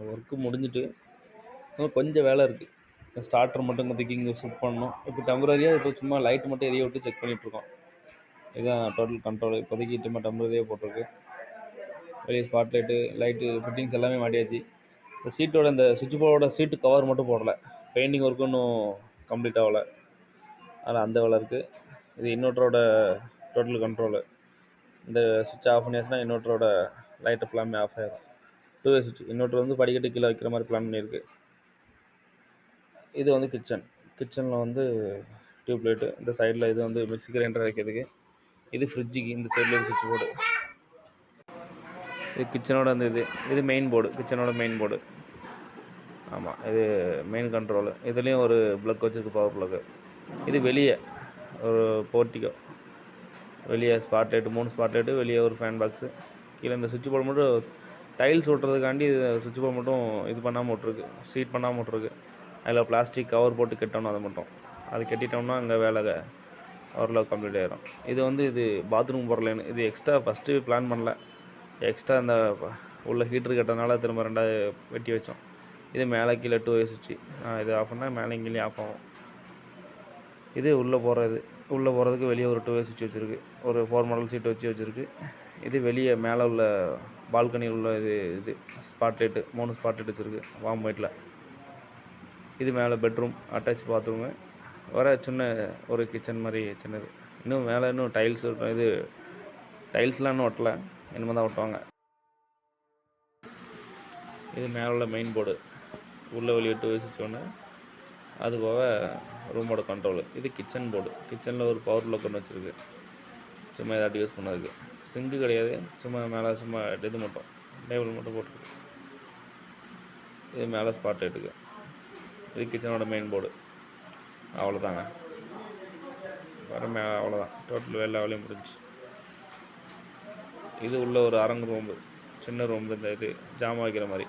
Work முடிஞ்சுட்டு இன்னும் கொஞ்சம் வேலை இருக்குது. ஸ்டார்டர் மட்டும் இப்போதைக்கு இங்கே ஷிஃப்ட் பண்ணணும். இப்போ டெம்பரரியாக இப்போ சும்மா லைட் மட்டும் எரிய விட்டு செக் பண்ணிகிட்ருக்கோம். இதுதான் டோட்டல் கண்ட்ரோல். இப்போதைக்கு சும்மா டெம்பரரியாக போட்டிருக்கு. வெளியே ஸ்பாட் லைட்டு, லைட்டு ஃபிட்டிங்ஸ் எல்லாமே மாட்டியாச்சு. இந்த சீட்டோட இந்த சுவிட்ச் போர்டோட சீட்டு கவர் மட்டும் போடலை. பெயிண்டிங் ஒர்க்கு இன்னும் கம்ப்ளீட் ஆகலை. அதில் அந்த வேலை இருக்குது. இது இன்வெர்ட்டரோட டோட்டல் கண்ட்ரோலு. இந்த சுவிட்ச் ஆஃப் பண்ணியாச்சுன்னா இன்வெர்ட்டரோட லைட்டு ஃபுல்லாமே ஆஃப் ஆகிடும். 2 வே சுவிட்ச். இன்வெர்ட்டர் வந்து படிக்கட்டு கீழே வைக்கிற மாதிரி பிளான் பண்ணியிருக்கு. இது வந்து கிச்சனில் வந்து டியூப் லைட்டு. இந்த சைடில் இது வந்து மிக்ஸி கிரைண்டர் வைக்கிறதுக்கு. இது ஃப்ரிட்ஜுக்கு இந்த சைடில் சுவிட்ச் போர்டு. இது கிச்சனோட அந்த இது மெயின் போர்டு. கிச்சனோட மெயின் போர்டு. ஆமாம், இது மெயின் கண்ட்ரோலு. இதுலேயும் ஒரு ப்ளக் வச்சுருக்கு, பவர் ப்ளக்கு. இது வெளியே ஒரு போர்ட்டிகோ. வெளியே ஸ்பாட் லைட்டு, 3 ஸ்பாட் லைட்டு, வெளியே ஒரு ஃபேன் பாக்ஸு. கீழே இந்த சுவிட்ச் போர்டு மட்டும் டைல்ஸ் ஓட்டுறதுக்காண்டி சுவிட்ச் போர்டு மட்டும் இது பண்ணாமல் விட்ருக்கு, சீட் பண்ணாமல் விட்ருக்கு. அதில் பிளாஸ்டிக் கவர் போட்டு கட்டணும். அதை மட்டும் அது கட்டிட்டோம்னா அங்கே வேலை ஓரளவு கம்ப்ளீட் ஆகிடும். இது பாத்ரூம் போகிற லைன். இது எக்ஸ்ட்ரா ஃபஸ்ட்டு பிளான் பண்ணல. எக்ஸ்ட்ரா அந்த உள்ள ஹீட்ரு கட்டறதுனால திரும்ப 2வது வெட்டி வச்சோம். இது மேலே கீழே 2 வே சுவிட்சு. இது ஆஃப் பண்ணால் மேலே இங்கேயும் ஆஃப் ஆகும். இது உள்ளே போகிறதுக்கு வெளியே ஒரு 2 வே சுவிட்ச் வச்சுருக்கு. ஒரு 4 மாடல் சீட் வச்சுருக்கு. இது வெளியே மேலே உள்ள பால்கனியில் உள்ள இது ஸ்பாட் லைட்டு. 3 ஸ்பாட் லைட் வச்சுருக்கு வார்ம் ஒயிட்டில். இது மேலே பெட்ரூம், அட்டாச் பாத்ரூமு. சின்ன ஒரு கிச்சன் மாதிரி சின்னது. இன்னும் மேலே இன்னும் டைல்ஸ் இருக்கும். இது டைல்ஸ்லாம் இன்னும் ஒட்டலை, இனிமேல் தான் ஒட்டுவாங்க. இது மேலே உள்ள மெயின் போர்டு. உள்ளே வெளியே 2 வே சுவிட்ச் ஒன்று. அது போக ரூமோட கண்ட்ரோலு. இது கிச்சன் போர்டு. கிச்சனில் ஒரு பவர் ப்ளக் ஒன்று வச்சுருக்கு, சும்மா ஏதாட்டி யூஸ் பண்ணதுக்கு. சிங்கு கிடையாது, சும்மா மேலே சும்மா இது மட்டும் டேபிள் மட்டும் போட்டுருக்கு. இது மேலே ஸ்பாட் லைட்டுக்கு. இது கிச்சனோட மெயின் போர்டு. அவ்வளோதாங்க. அவ்வளோதான். டோட்டல் எல்லா வேலையும் முடிஞ்சு. இது உள்ள ஒரு அரங்கு ரூம்பு, சின்ன ரூம்பு. இந்த இது ஜாமான் வைக்கிற மாதிரி.